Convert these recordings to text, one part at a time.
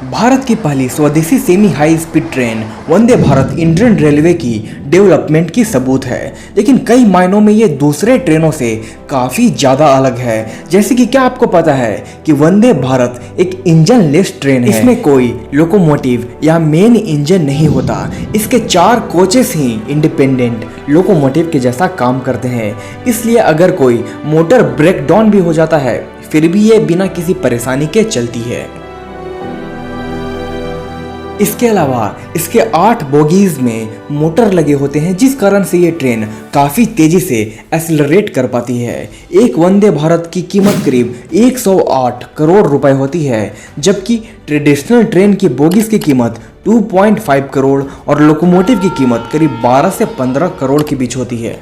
भारत की पहली स्वदेशी semi high speed train Vande Bharat Indian railway की डेवलपमेंट की सबूत है, लेकिन कई मायनों में ये दूसरे ट्रेनों से काफ़ी ज़्यादा अलग है। जैसे कि क्या आपको पता है कि वंदे भारत एक इंजन लेस ट्रेन है। इसमें कोई लोकोमोटिव या मेन इंजन नहीं होता। इसके 4 कोचेस ही इंडिपेंडेंट लोकोमोटिव के जैसा काम करते हैं, इसलिए अगर कोई मोटर ब्रेक डाउन भी हो जाता है फिर भी ये बिना किसी परेशानी के चलती है। इसके अलावा इसके 8 बोगीज में मोटर लगे होते हैं, जिस कारण से ये ट्रेन काफ़ी तेज़ी से एक्सेलरेट कर पाती है। एक वंदे भारत की कीमत करीब 108 करोड़ रुपए होती है, जबकि ट्रेडिशनल ट्रेन की बोगीज की कीमत 2.5 करोड़ और लोकोमोटिव की कीमत करीब 12 से 15 करोड़ के बीच होती है।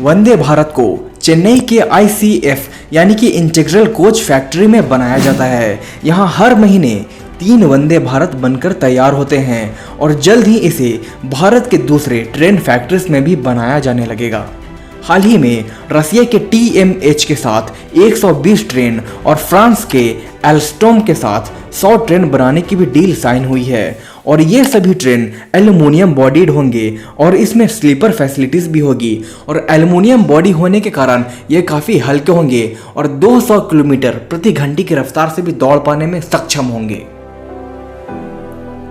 वंदे भारत को चेन्नई के ICF यानी कि इंटीग्रल कोच फैक्ट्री में बनाया जाता है। यहाँ हर महीने 3 वंदे भारत बनकर तैयार होते हैं और जल्द ही इसे भारत के दूसरे ट्रेन फैक्ट्रीज में भी बनाया जाने लगेगा। हाल ही में रसिया के TMH के साथ 120 ट्रेन और फ्रांस के एल्स्टोम के साथ 100 ट्रेन बनाने की भी डील साइन हुई है और ये सभी ट्रेन एल्युमिनियम बॉडीड होंगे और इसमें स्लीपर फैसिलिटीज भी होगी और एल्युमिनियम बॉडी होने के कारण ये काफ़ी हल्के होंगे और 200 किलोमीटर प्रति घंटे की रफ्तार से भी दौड़ पाने में सक्षम होंगे।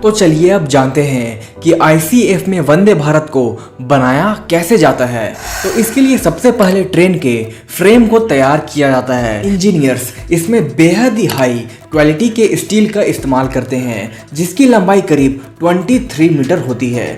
तो चलिए अब जानते हैं कि ICF में वंदे भारत को बनाया कैसे जाता है। तो इसके लिए सबसे पहले ट्रेन के फ्रेम को तैयार किया जाता है। इंजीनियर्स इसमें बेहद ही हाई क्वालिटी के स्टील का इस्तेमाल करते हैं, जिसकी लंबाई करीब 23 मीटर होती है।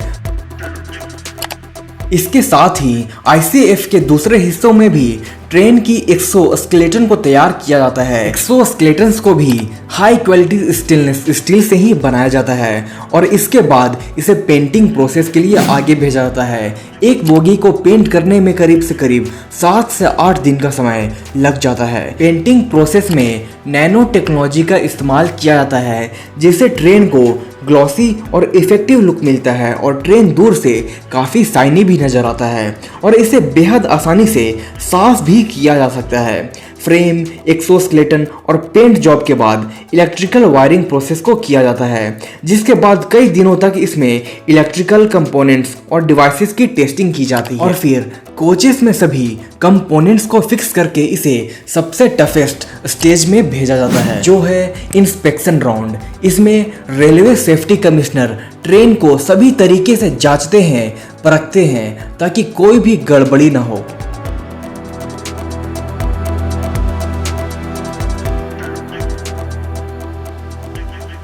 इसके साथ ही ICF के दूसरे हिस्सों में भी ट्रेन की एक्सोस्केलेटन को तैयार किया जाता है। एक्सोस्केलेटन्स को भी हाई क्वालिटी स्टेनलेस स्टील से ही बनाया जाता है और इसके बाद इसे पेंटिंग प्रोसेस के लिए आगे भेजा जाता है। एक बोगी को पेंट करने में करीब 7 से 8 दिन का समय लग जाता है। पेंटिंग प्रोसेस में नैनो टेक्नोलॉजी का इस्तेमाल किया जाता है, जिससे ट्रेन को ग्लॉसी और इफेक्टिव लुक मिलता है और ट्रेन दूर से काफ़ी शाइनी भी नजर आता है और इसे बेहद आसानी से साफ भी किया जा सकता है। फ्रेम, एक्सोस्केलेटन और पेंट जॉब के बाद इलेक्ट्रिकल वायरिंग प्रोसेस को किया जाता है, जिसके बाद कई दिनों तक इसमें इलेक्ट्रिकल कंपोनेंट्स और डिवाइसेस की टेस्टिंग की जाती है और फिर कोचेस में सभी कंपोनेंट्स को फिक्स करके इसे सबसे टफेस्ट स्टेज में भेजा जाता है, जो है इंस्पेक्शन राउंड। इसमें रेलवे सेफ्टी कमिश्नर ट्रेन को सभी तरीके से जांचते हैं, परखते हैं ताकि कोई भी गड़बड़ी ना हो।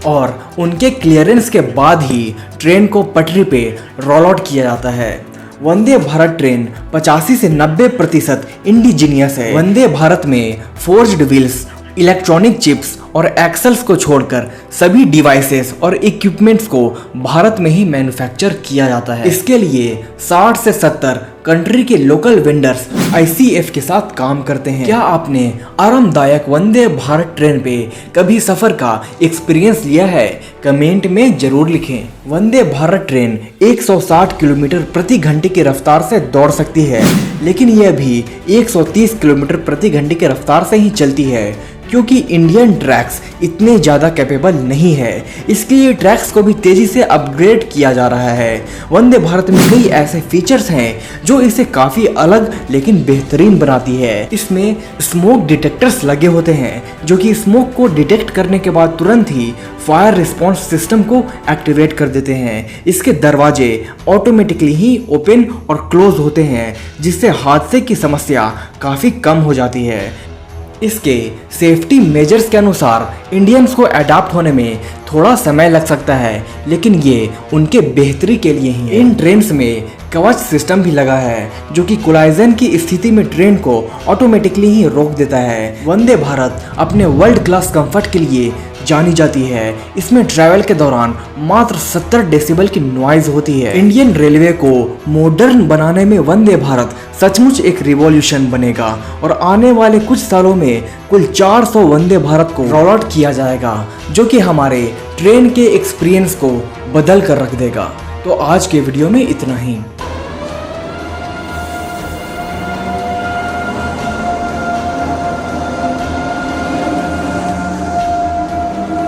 और उनके क्लियरेंस के बाद ही ट्रेन को पटरी पे रोल आउट किया जाता है। वंदे भारत ट्रेन 85 से 90% इंडिजीनियस है। वंदे भारत में फोर्ज्ड व्हील्स, इलेक्ट्रॉनिक चिप्स और एक्सल्स को छोड़कर सभी डिवाइसेस और इक्विपमेंट्स को भारत में ही मैन्युफैक्चर किया जाता है। इसके लिए 60 से 70 कंट्री के लोकल वेंडर्स ICF के साथ काम करते हैं। क्या आपने आरामदायक वंदे भारत ट्रेन पे कभी सफर का एक्सपीरियंस लिया है? कमेंट में जरूर लिखें। वंदे भारत ट्रेन 160 किलोमीटर प्रति घंटे की रफ्तार से दौड़ सकती है, लेकिन यह भी 130 किलोमीटर प्रति घंटे की रफ्तार से ही चलती है, क्योंकि इंडियन ट्रैक्स इतने ज़्यादा कैपेबल नहीं है। इसके लिए ट्रैक्स को भी तेज़ी से अपग्रेड किया जा रहा है। वंदे भारत में कई ऐसे फीचर्स हैं जो इसे काफ़ी अलग लेकिन बेहतरीन बनाती है। इसमें स्मोक डिटेक्टर्स लगे होते हैं, जो कि स्मोक को डिटेक्ट करने के बाद तुरंत ही फायर रिस्पॉन्स सिस्टम को एक्टिवेट कर देते हैं। इसके दरवाजे ऑटोमेटिकली ही ओपन और क्लोज होते हैं, जिससे हादसे की समस्या काफ़ी कम हो जाती है। इसके सेफ्टी मेजर्स के अनुसार इंडियंस को अडाप्ट होने में थोड़ा समय लग सकता है, लेकिन ये उनके बेहतरी के लिए ही है। इन ट्रेन्स में कवच सिस्टम भी लगा है, जो कि कोलाइजन की स्थिति में ट्रेन को ऑटोमेटिकली ही रोक देता है। वंदे भारत अपने वर्ल्ड क्लास कंफर्ट के लिए जानी जाती है। इसमें ट्रैवल के दौरान मात्र 70 डेसिबल की नॉइज होती है। इंडियन रेलवे को मॉडर्न बनाने में वंदे भारत सचमुच एक रिवॉल्यूशन बनेगा और आने वाले कुछ सालों में कुल 400 वंदे भारत को रोल आउट किया जाएगा, जो कि हमारे ट्रेन के एक्सपीरियंस को बदल कर रख देगा। तो आज के वीडियो में इतना ही।